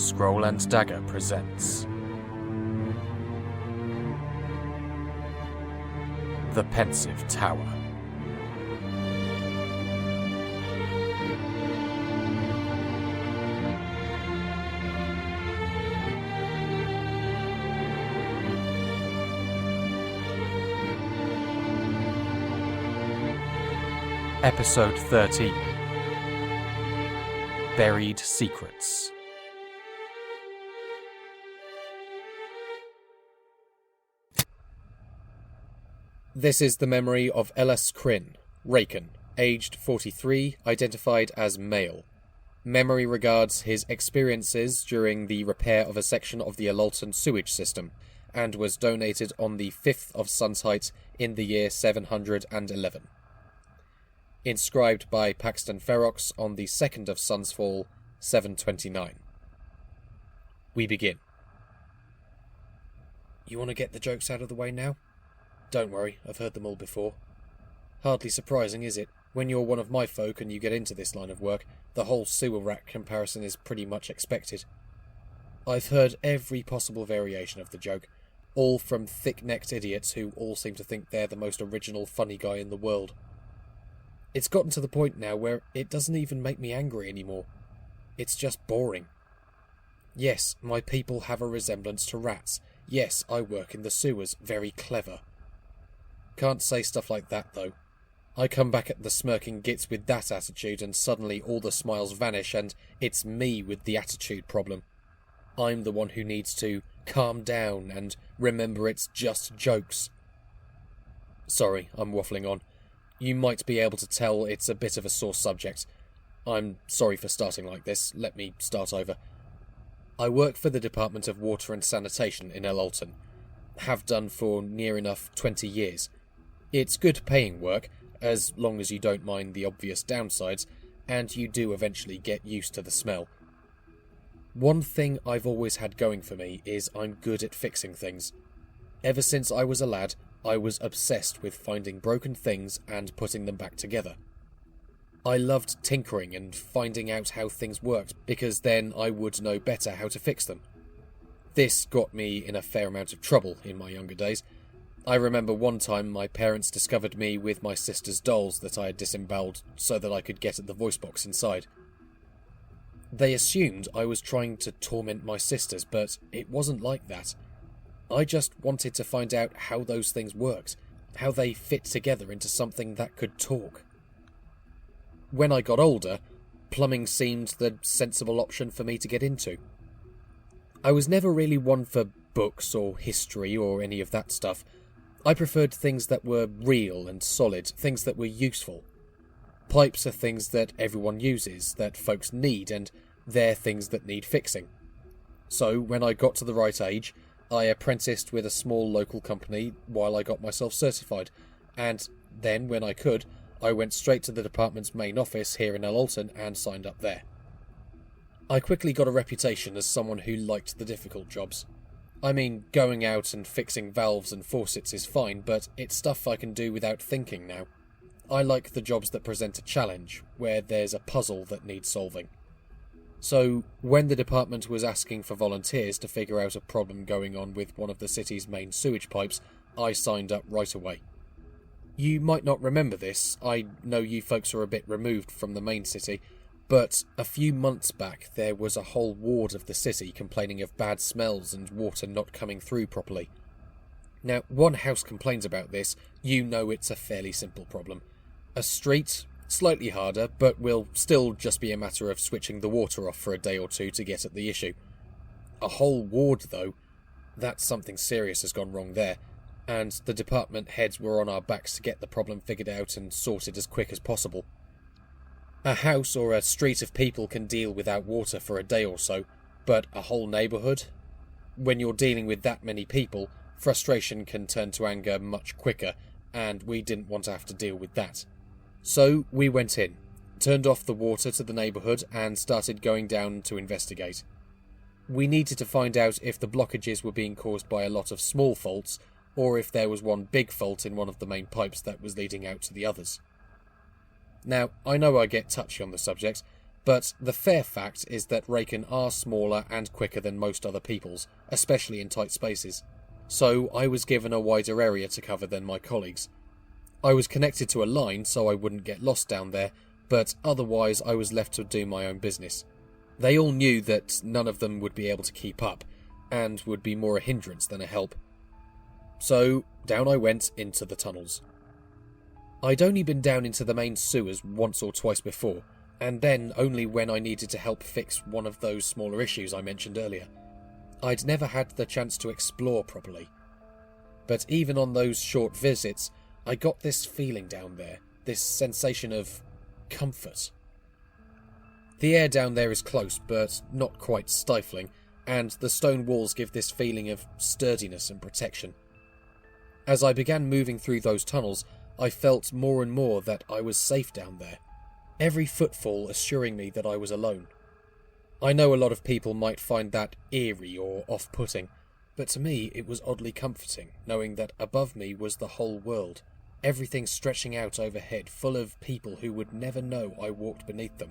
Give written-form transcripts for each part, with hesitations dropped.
Scroll and Dagger presents The Pensive Tower. Episode 13. Buried Secrets. This is the memory of Ellas Krin, Raekn, aged 43, identified as male. Memory regards his experiences during the repair of a section of the Elalton sewage system, and was donated on the 5th of Sun's Height in the year 711. Inscribed by Paxton Ferox on the 2nd of Sun's Fall, 729. We begin. You want to get the jokes out of the way now? Don't worry, I've heard them all before. Hardly surprising, is it? When you're one of my folk and you get into this line of work, the whole sewer rat comparison is pretty much expected. I've heard every possible variation of the joke, all from thick-necked idiots who all seem to think they're the most original funny guy in the world. It's gotten to the point now where it doesn't even make me angry anymore. It's just boring. Yes, my people have a resemblance to rats. Yes, I work in the sewers. Very clever. Can't say stuff like that, though. I come back at the smirking gits with that attitude and suddenly all the smiles vanish and it's me with the attitude problem. I'm the one who needs to calm down and remember it's just jokes. Sorry, I'm waffling on. You might be able to tell it's a bit of a sore subject. I'm sorry for starting like this. Let me start over. I work for the Department of Water and Sanitation in Elalton. Have done for near enough 20 years. It's good paying work, as long as you don't mind the obvious downsides, and you do eventually get used to the smell. One thing I've always had going for me is I'm good at fixing things. Ever since I was a lad, I was obsessed with finding broken things and putting them back together. I loved tinkering and finding out how things worked, because then I would know better how to fix them. This got me in a fair amount of trouble in my younger days. I remember one time my parents discovered me with my sister's dolls that I had disemboweled so that I could get at the voice box inside. They assumed I was trying to torment my sisters, but it wasn't like that. I just wanted to find out how those things worked, how they fit together into something that could talk. When I got older, plumbing seemed the sensible option for me to get into. I was never really one for books or history or any of that stuff. I preferred things that were real and solid, things that were useful. Pipes are things that everyone uses, that folks need, and they're things that need fixing. So, when I got to the right age, I apprenticed with a small local company while I got myself certified, and then, when I could, I went straight to the department's main office here in Elalton and signed up there. I quickly got a reputation as someone who liked the difficult jobs. I mean, going out and fixing valves and faucets is fine, but it's stuff I can do without thinking now. I like the jobs that present a challenge, where there's a puzzle that needs solving. So, when the department was asking for volunteers to figure out a problem going on with one of the city's main sewage pipes, I signed up right away. You might not remember this, I know you folks are a bit removed from the main city, but a few months back there was a whole ward of the city complaining of bad smells and water not coming through properly. Now, one house complains about this, you know it's a fairly simple problem. A street, slightly harder, but will still just be a matter of switching the water off for a day or two to get at the issue. A whole ward, though, that's something serious has gone wrong there, and the department heads were on our backs to get the problem figured out and sorted as quick as possible. A house or a street of people can deal without water for a day or so, but a whole neighbourhood? When you're dealing with that many people, frustration can turn to anger much quicker, and we didn't want to have to deal with that. So we went in, turned off the water to the neighbourhood and started going down to investigate. We needed to find out if the blockages were being caused by a lot of small faults or if there was one big fault in one of the main pipes that was leading out to the others. Now, I know I get touchy on the subject, But the fair fact is that Raekn are smaller and quicker than most other peoples, especially in tight spaces. So I was given a wider area to cover than my colleagues. I was connected to a line so I wouldn't get lost down there, but otherwise I was left to do my own business. They all knew that none of them would be able to keep up, and would be more a hindrance than a help. So down I went into the tunnels. I'd only been down into the main sewers once or twice before, and then only when I needed to help fix one of those smaller issues I mentioned earlier. I'd never had the chance to explore properly. But even on those short visits, I got this feeling down there, this sensation of comfort. The air down there is close, but not quite stifling, and the stone walls give this feeling of sturdiness and protection. As I began moving through those tunnels, I felt more and more that I was safe down there, every footfall assuring me that I was alone. I know a lot of people might find that eerie or off-putting, but to me it was oddly comforting, knowing that above me was the whole world, everything stretching out overhead, full of people who would never know I walked beneath them.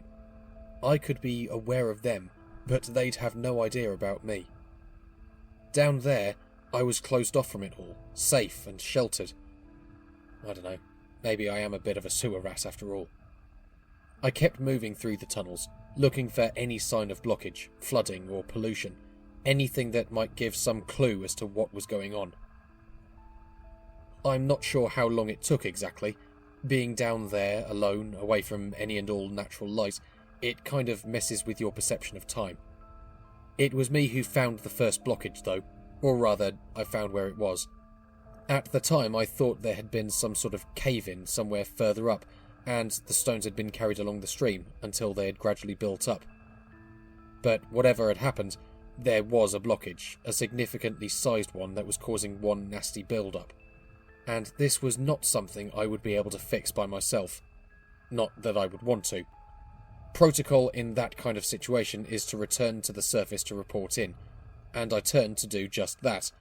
I could be aware of them, but they'd have no idea about me. Down there, I was closed off from it all, safe and sheltered. I don't know, maybe I am a bit of a sewer rat after all. I kept moving through the tunnels, looking for any sign of blockage, flooding or pollution, anything that might give some clue as to what was going on. I'm not sure how long it took exactly. Being down there, alone, away from any and all natural light, it kind of messes with your perception of time. It was me who found the first blockage though, or rather, I found where it was. At the time I thought there had been some sort of cave-in somewhere further up, and the stones had been carried along the stream until they had gradually built up. But whatever had happened, there was a blockage, a significantly sized one that was causing one nasty build-up. And this was not something I would be able to fix by myself. Not that I would want to. Protocol in that kind of situation is to return to the surface to report in, and I turned to do just that.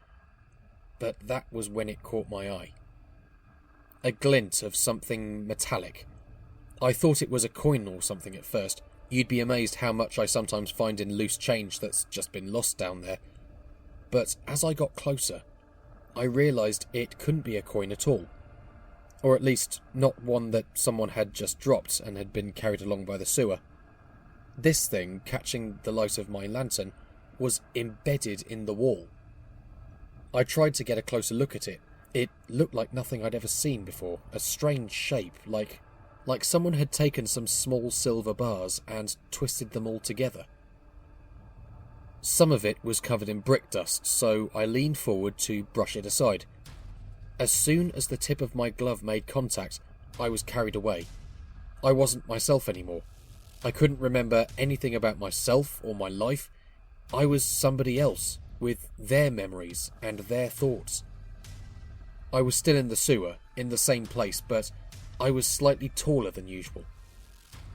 But that was when it caught my eye. A glint of something metallic. I thought it was a coin or something at first. You'd be amazed how much I sometimes find in loose change that's just been lost down there. But as I got closer, I realised it couldn't be a coin at all. Or at least not one that someone had just dropped and had been carried along by the sewer. This thing, catching the light of my lantern, was embedded in the wall. I tried to get a closer look at it. It looked like nothing I'd ever seen before, a strange shape, like someone had taken some small silver bars and twisted them all together. Some of it was covered in brick dust, so I leaned forward to brush it aside. As soon as the tip of my glove made contact, I was carried away. I wasn't myself anymore. I couldn't remember anything about myself or my life. I was somebody else, with their memories and their thoughts. I was still in the sewer, in the same place, but I was slightly taller than usual.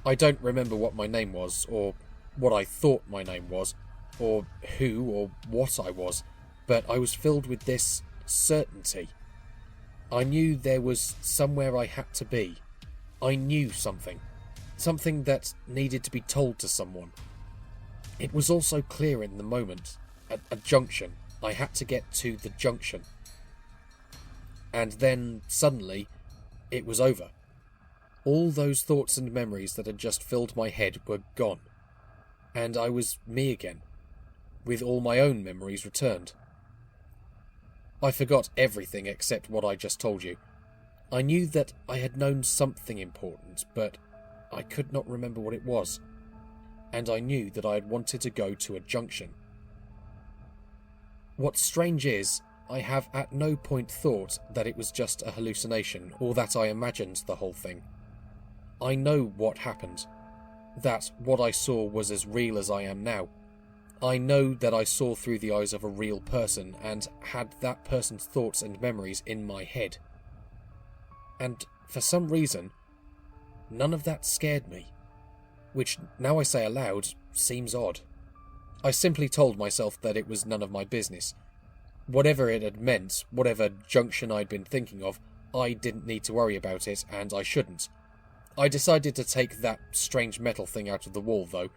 I don't remember what my name was, or what I thought my name was, or who or what I was, but I was filled with this certainty. I knew there was somewhere I had to be. I knew something. Something that needed to be told to someone. It was also clear in the moment. A junction. I had to get to the junction. And then, suddenly, it was over. All those thoughts and memories that had just filled my head were gone. And I was me again, with all my own memories returned. I forgot everything except what I just told you. I knew that I had known something important, but I could not remember what it was. And I knew that I had wanted to go to a junction. What's strange is, I have at no point thought that it was just a hallucination or that I imagined the whole thing. I know what happened. That what I saw was as real as I am now. I know that I saw through the eyes of a real person and had that person's thoughts and memories in my head. And for some reason, none of that scared me, which, now I say aloud, seems odd. I simply told myself that it was none of my business. Whatever it had meant, whatever junction I'd been thinking of, I didn't need to worry about it, and I shouldn't. I decided to take that strange metal thing out of the wall, though.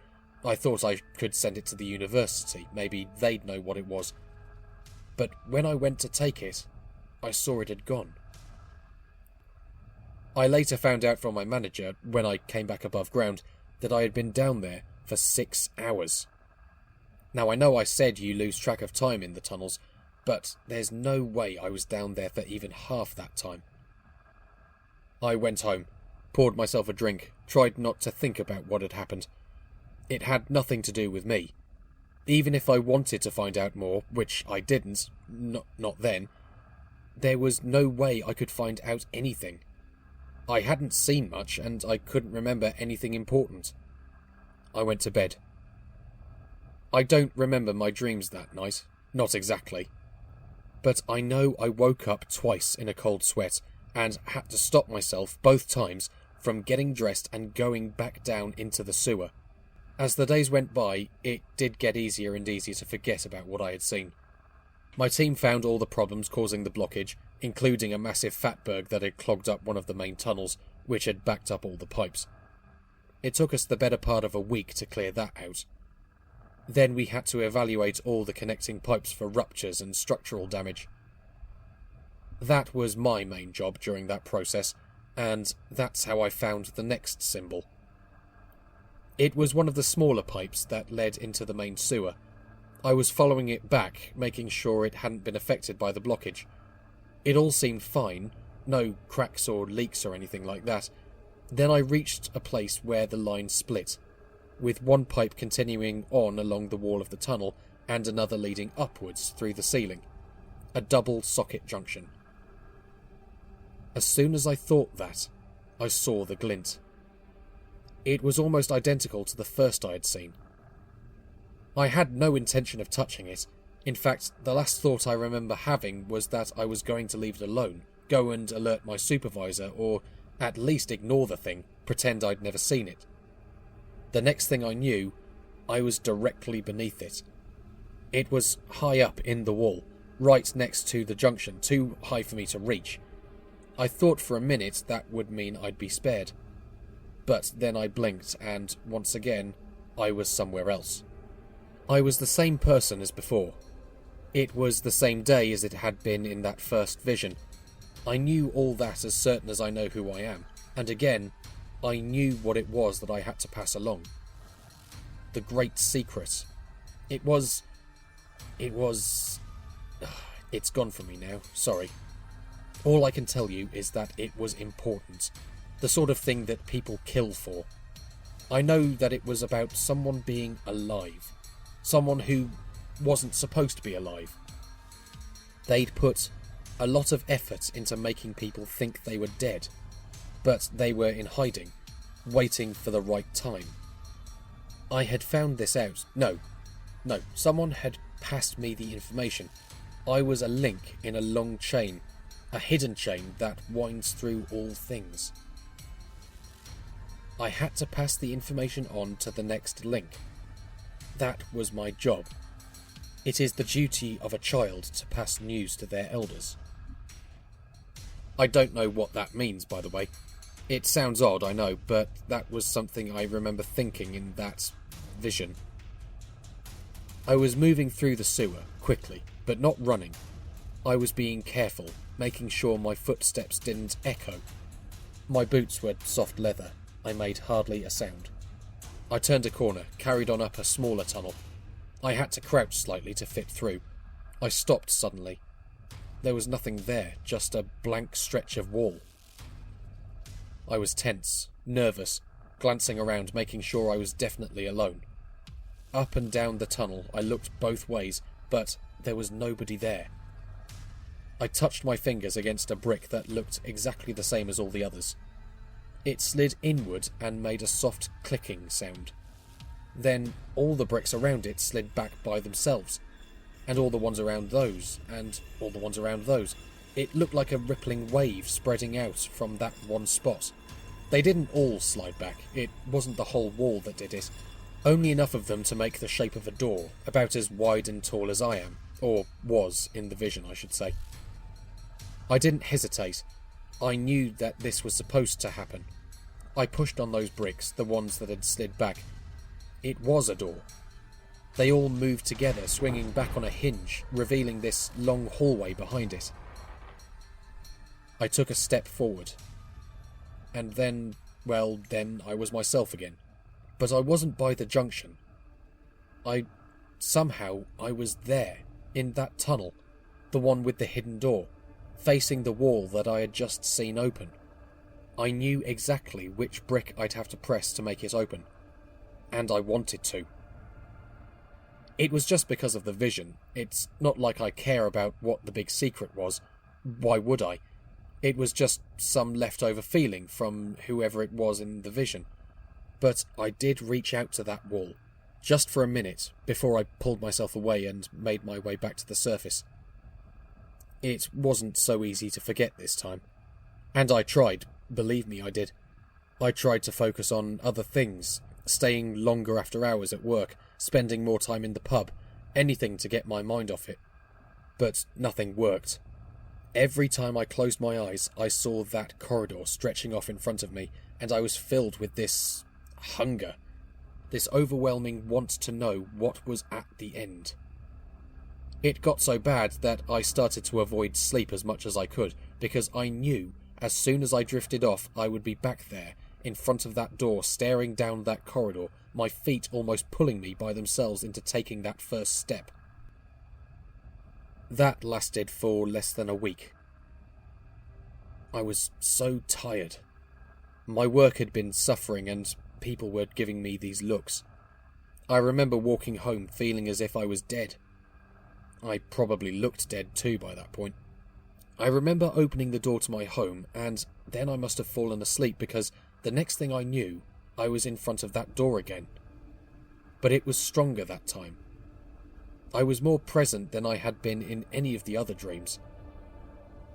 I thought I could send it to the university, maybe they'd know what it was. But when I went to take it, I saw it had gone. I later found out from my manager, when I came back above ground, that I had been down there for 6 hours. Now I know I said you lose track of time in the tunnels, but there's no way I was down there for even half that time. I went home, poured myself a drink, tried not to think about what had happened. It had nothing to do with me. Even if I wanted to find out more, which I didn't, not then, there was no way I could find out anything. I hadn't seen much, and I couldn't remember anything important. I went to bed. I don't remember my dreams that night, not exactly. But I know I woke up twice in a cold sweat, and had to stop myself both times from getting dressed and going back down into the sewer. As the days went by, it did get easier and easier to forget about what I had seen. My team found all the problems causing the blockage, including a massive fatberg that had clogged up one of the main tunnels, which had backed up all the pipes. It took us the better part of a week to clear that out. Then we had to evaluate all the connecting pipes for ruptures and structural damage. That was my main job during that process, and that's how I found the next symbol. It was one of the smaller pipes that led into the main sewer. I was following it back, making sure it hadn't been affected by the blockage. It all seemed fine, no cracks or leaks or anything like that. Then I reached a place where the line split, with one pipe continuing on along the wall of the tunnel and another leading upwards through the ceiling. A double socket junction. As soon as I thought that, I saw the glint. It was almost identical to the first I had seen. I had no intention of touching it. In fact, the last thought I remember having was that I was going to leave it alone, go and alert my supervisor, or at least ignore the thing, pretend I'd never seen it. The next thing I knew, I was directly beneath it. It was high up in the wall, right next to the junction, too high for me to reach. I thought for a minute that would mean I'd be spared. But then I blinked, and once again, I was somewhere else. I was the same person as before. It was the same day as it had been in that first vision. I knew all that as certain as I know who I am, and again, I knew what it was that I had to pass along. The great secret. It was... It's gone from me now, sorry. All I can tell you is that it was important. The sort of thing that people kill for. I know that it was about someone being alive. Someone who wasn't supposed to be alive. They'd put a lot of effort into making people think they were dead, but they were in hiding, waiting for the right time. I had found this out. No, someone had passed me the information. I was a link in a long chain, a hidden chain that winds through all things. I had to pass the information on to the next link. That was my job. It is the duty of a child to pass news to their elders. I don't know what that means, by the way. It sounds odd, I know, but that was something I remember thinking in that vision. I was moving through the sewer, quickly, but not running. I was being careful, making sure my footsteps didn't echo. My boots were soft leather. I made hardly a sound. I turned a corner, carried on up a smaller tunnel. I had to crouch slightly to fit through. I stopped suddenly. There was nothing there, just a blank stretch of wall. I was tense, nervous, glancing around, making sure I was definitely alone. Up and down the tunnel, I looked both ways, but there was nobody there. I touched my fingers against a brick that looked exactly the same as all the others. It slid inward and made a soft clicking sound. Then all the bricks around it slid back by themselves, and all the ones around those, and all the ones around those. It looked like a rippling wave spreading out from that one spot. They didn't all slide back. It wasn't the whole wall that did it. Only enough of them to make the shape of a door, about as wide and tall as I am, or was in the vision, I should say. I didn't hesitate. I knew that this was supposed to happen. I pushed on those bricks, the ones that had slid back. It was a door. They all moved together, swinging back on a hinge, revealing this long hallway behind it. I took a step forward. And then I was myself again. But I wasn't by the junction. Somehow I was there, in that tunnel, the one with the hidden door, facing the wall that I had just seen open. I knew exactly which brick I'd have to press to make it open. And I wanted to. It was just because of the vision. It's not like I care about what the big secret was. Why would I? It was just some leftover feeling from whoever it was in the vision. But I did reach out to that wall, just for a minute, before I pulled myself away and made my way back to the surface. It wasn't so easy to forget this time. And I tried, believe me I did. I tried to focus on other things, staying longer after hours at work, spending more time in the pub, anything to get my mind off it. But nothing worked. Every time I closed my eyes, I saw that corridor stretching off in front of me, and I was filled with this hunger, this overwhelming want to know what was at the end. It got so bad that I started to avoid sleep as much as I could, because I knew as soon as I drifted off I would be back there, in front of that door, staring down that corridor, my feet almost pulling me by themselves into taking that first step. That lasted for less than a week. I was so tired. My work had been suffering and people were giving me these looks. I remember walking home feeling as if I was dead. I probably looked dead too by that point. I remember opening the door to my home, and then I must have fallen asleep because the next thing I knew, I was in front of that door again. But it was stronger that time. I was more present than I had been in any of the other dreams.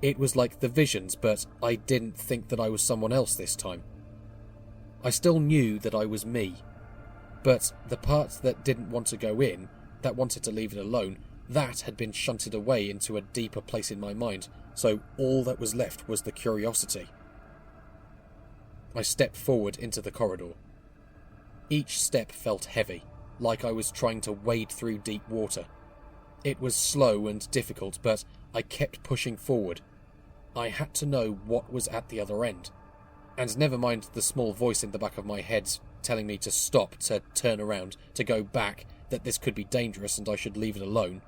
It was like the visions, but I didn't think that I was someone else this time. I still knew that I was me, but the part that didn't want to go in, that wanted to leave it alone, that had been shunted away into a deeper place in my mind, so all that was left was the curiosity. I stepped forward into the corridor. Each step felt heavy, like I was trying to wade through deep water. It was slow and difficult, but I kept pushing forward. I had to know what was at the other end. And never mind the small voice in the back of my head telling me to stop, to turn around, to go back, that this could be dangerous and I should leave it alone.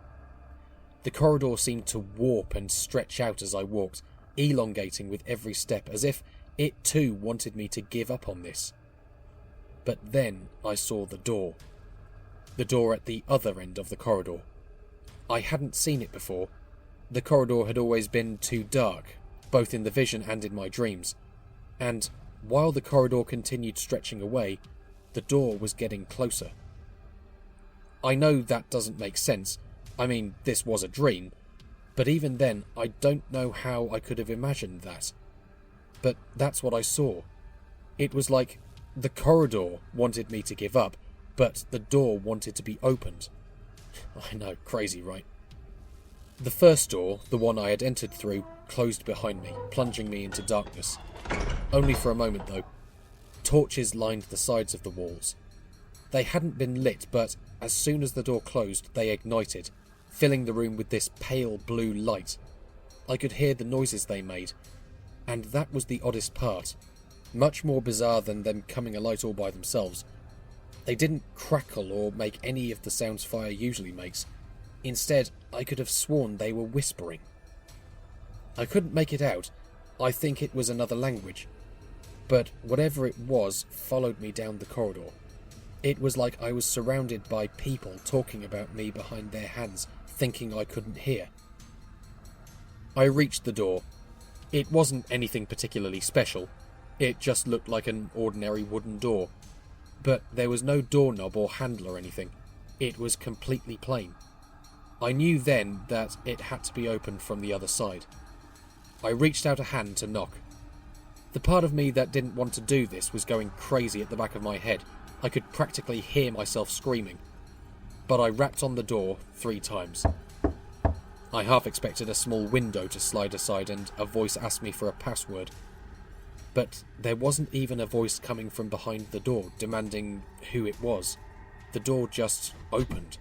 The corridor seemed to warp and stretch out as I walked, elongating with every step, as if it too wanted me to give up on this. But then I saw the door. The door at the other end of the corridor. I hadn't seen it before. The corridor had always been too dark, both in the vision and in my dreams. And while the corridor continued stretching away, the door was getting closer. I know that doesn't make sense. I mean, this was a dream. But even then, I don't know how I could have imagined that. But that's what I saw. It was like the corridor wanted me to give up, but the door wanted to be opened. I know, crazy, right? The first door, the one I had entered through, closed behind me, plunging me into darkness. Only for a moment, though. Torches lined the sides of the walls. They hadn't been lit, but as soon as the door closed, they ignited, filling the room with this pale blue light. I could hear the noises they made, and that was the oddest part. Much more bizarre than them coming alight all by themselves. They didn't crackle or make any of the sounds fire usually makes. Instead, I could have sworn they were whispering. I couldn't make it out. I think it was another language. But whatever it was followed me down the corridor. It was like I was surrounded by people talking about me behind their hands, thinking I couldn't hear. I reached the door. It wasn't anything particularly special. It just looked like an ordinary wooden door. But there was no doorknob or handle or anything. It was completely plain. I knew then that it had to be opened from the other side. I reached out a hand to knock. The part of me that didn't want to do this was going crazy at the back of my head. I could practically hear myself screaming. But I rapped on the door 3 times. I half expected a small window to slide aside and a voice asked me for a password. but there wasn't even a voice coming from behind the door demanding who it was. The door just opened.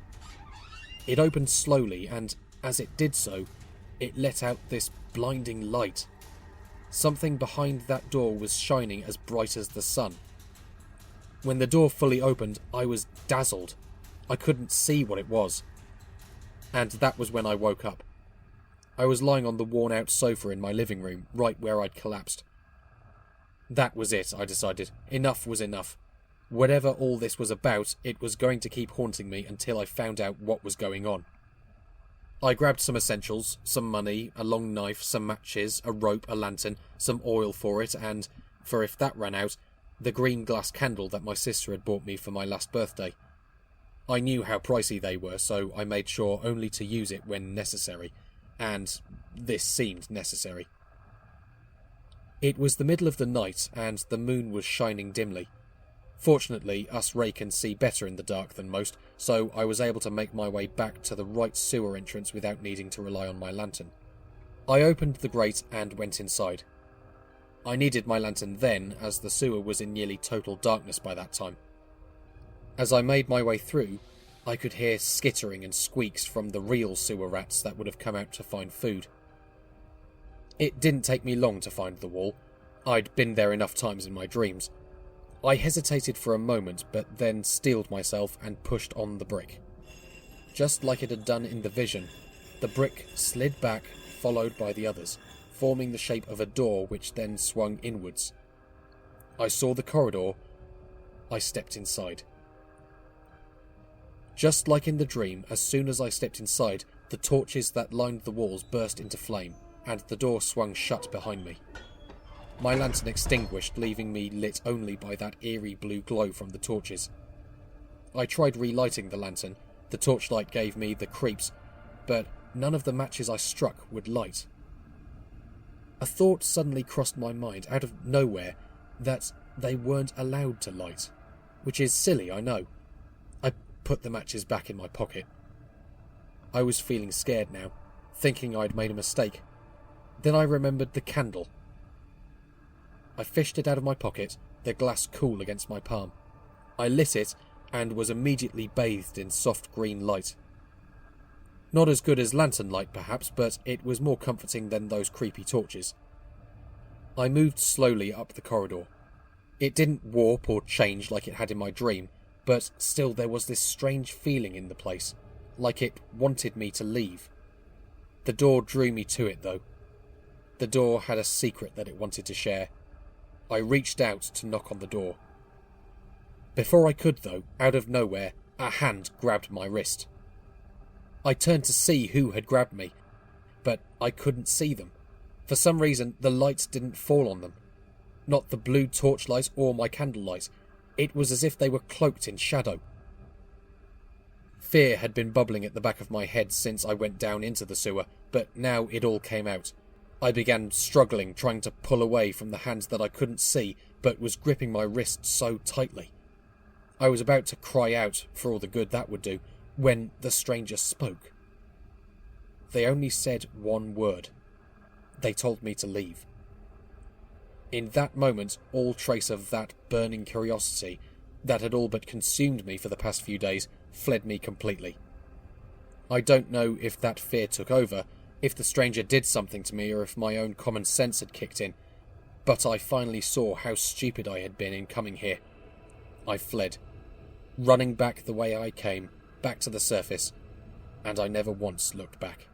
It opened slowly, and as it did so, it let out this blinding light. Something behind that door was shining as bright as the sun. When the door fully opened, I was dazzled. I couldn't see what it was. And that was when I woke up. I was lying on the worn-out sofa in my living room, right where I'd collapsed. That was it, I decided. Enough was enough. Whatever all this was about, it was going to keep haunting me until I found out what was going on. I grabbed some essentials, some money, a long knife, some matches, a rope, a lantern, some oil for it, and, for if that ran out, the green glass candle that my sister had bought me for my last birthday. I knew how pricey they were, so I made sure only to use it when necessary, and this seemed necessary. It was the middle of the night, and the moon was shining dimly. Fortunately, us Raekn see better in the dark than most, so I was able to make my way back to the right sewer entrance without needing to rely on my lantern. I opened the grate and went inside. I needed my lantern then, as the sewer was in nearly total darkness by that time. As I made my way through, I could hear skittering and squeaks from the real sewer rats that would have come out to find food. It didn't take me long to find the wall. I'd been there enough times in my dreams. I hesitated for a moment, but then steeled myself and pushed on the brick. Just like it had done in the vision, the brick slid back, followed by the others, forming the shape of a door which then swung inwards. I saw the corridor. I stepped inside. Just like in the dream, as soon as I stepped inside, the torches that lined the walls burst into flame, and the door swung shut behind me. My lantern extinguished, leaving me lit only by that eerie blue glow from the torches. I tried relighting the lantern. The torchlight gave me the creeps, but none of the matches I struck would light. A thought suddenly crossed my mind, out of nowhere, that they weren't allowed to light. Which is silly, I know. I put the matches back in my pocket. I was feeling scared now, thinking I'd made a mistake. Then I remembered the candle. I fished it out of my pocket, the glass cool against my palm. I lit it, and was immediately bathed in soft green light. Not as good as lantern light, perhaps, but it was more comforting than those creepy torches. I moved slowly up the corridor. It didn't warp or change like it had in my dream, but still there was this strange feeling in the place, like it wanted me to leave. The door drew me to it, though. The door had a secret that it wanted to share. I reached out to knock on the door. Before I could, though, out of nowhere, a hand grabbed my wrist. I turned to see who had grabbed me, but I couldn't see them. For some reason, the lights didn't fall on them. Not the blue torchlight or my candlelight. It was as if they were cloaked in shadow. Fear had been bubbling at the back of my head since I went down into the sewer, but now it all came out. I began struggling, trying to pull away from the hands that I couldn't see, but was gripping my wrist so tightly. I was about to cry out, for all the good that would do, when the stranger spoke. They only said one word. They told me to leave. In that moment, all trace of that burning curiosity that had all but consumed me for the past few days fled me completely. I don't know if that fear took over, if the stranger did something to me, or if my own common sense had kicked in, but I finally saw how stupid I had been in coming here. I fled, running back the way I came, back to the surface, and I never once looked back.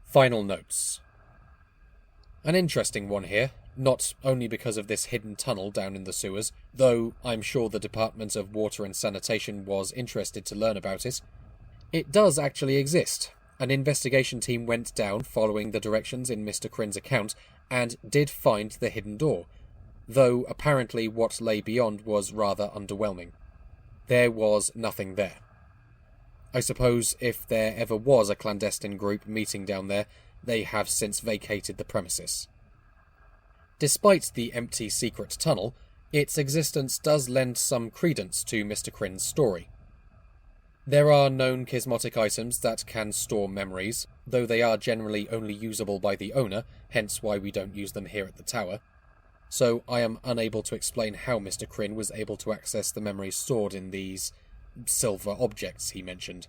Final notes. An interesting one here, not only because of this hidden tunnel down in the sewers, though I'm sure the Department of Water and Sanitation was interested to learn about it. It does actually exist. An investigation team went down following the directions in Mr. Krin's account and did find the hidden door, though apparently what lay beyond was rather underwhelming. There was nothing there. I suppose if there ever was a clandestine group meeting down there, they have since vacated the premises. Despite the empty secret tunnel, its existence does lend some credence to Mr. Krin's story. There are known charismatic items that can store memories, though they are generally only usable by the owner, hence why we don't use them here at the tower. So I am unable to explain how Mr. Krin was able to access the memories stored in these silver objects he mentioned.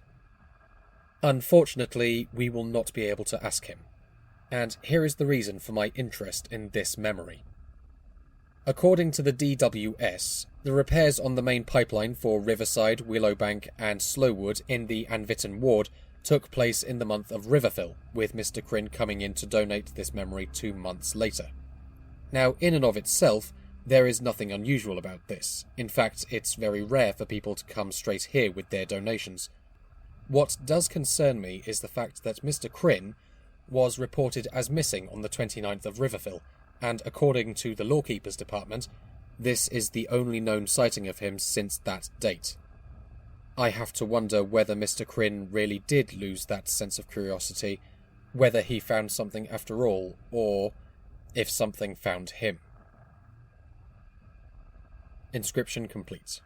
Unfortunately, we will not be able to ask him. And here is the reason for my interest in this memory. According to the DWS, the repairs on the main pipeline for Riverside, Willowbank and Slowwood in the Anvitten ward took place in the month of Riverfill, with Mr. Krin coming in to donate this memory 2 months later. Now, in and of itself, there is nothing unusual about this. In fact, it's very rare for people to come straight here with their donations. What does concern me is the fact that Mr. Krin was reported as missing on the 29th of Riverfill, and according to the Lawkeepers Department, this is the only known sighting of him since that date. I have to wonder whether Mr. Krin really did lose that sense of curiosity, whether he found something after all, or if something found him. Inscription complete.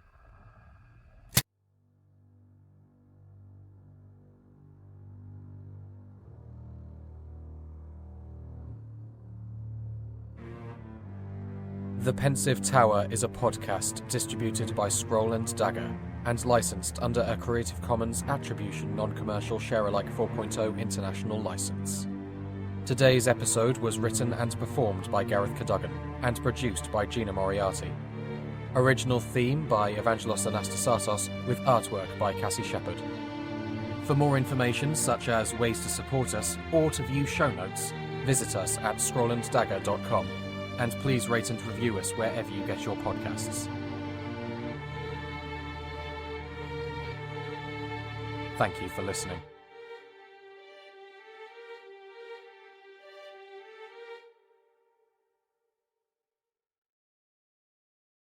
The Pensive Tower is a podcast distributed by Scroll and Dagger and licensed under a Creative Commons Attribution Non-Commercial Share-alike 4.0 International License. Today's episode was written and performed by Gareth Cadogan and produced by Gina Moriarty. Original theme by Evangelos Anastasatos with artwork by Cassie Shepherd. For more information such as ways to support us or to view show notes, visit us at scrollanddagger.com. And please rate and review us wherever you get your podcasts. Thank you for listening.